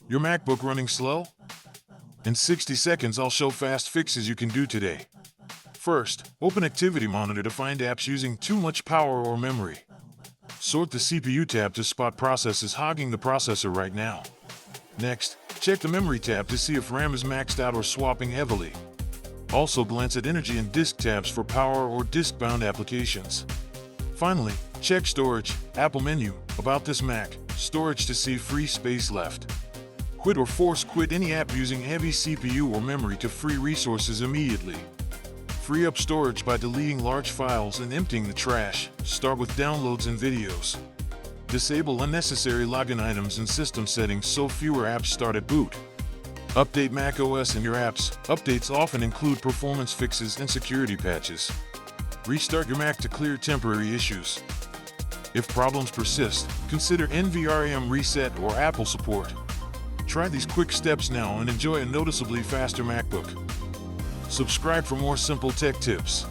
Your MacBook running slow? In 60 seconds, I'll show fast fixes you can do today. First, open Activity Monitor to find apps using too much power or memory. Sort the CPU tab to spot processes hogging the processor right now. Next, check the Memory tab to see if RAM is maxed out or swapping heavily. Also glance at Energy and Disk tabs for power or disk-bound applications. Finally, check Storage, Apple menu, About this Mac, Storage to see free space left. Quit or force quit any app using heavy CPU or memory to free resources immediately. Free up storage by deleting large files and emptying the trash. Start with downloads and videos. Disable unnecessary login items and system settings so fewer apps start at boot. Update macOS and your apps. Updates often include performance fixes and security patches. Restart your Mac to clear temporary issues. If problems persist, consider NVRAM reset or Apple support. Try these quick steps now and enjoy a noticeably faster MacBook. Subscribe for more simple tech tips.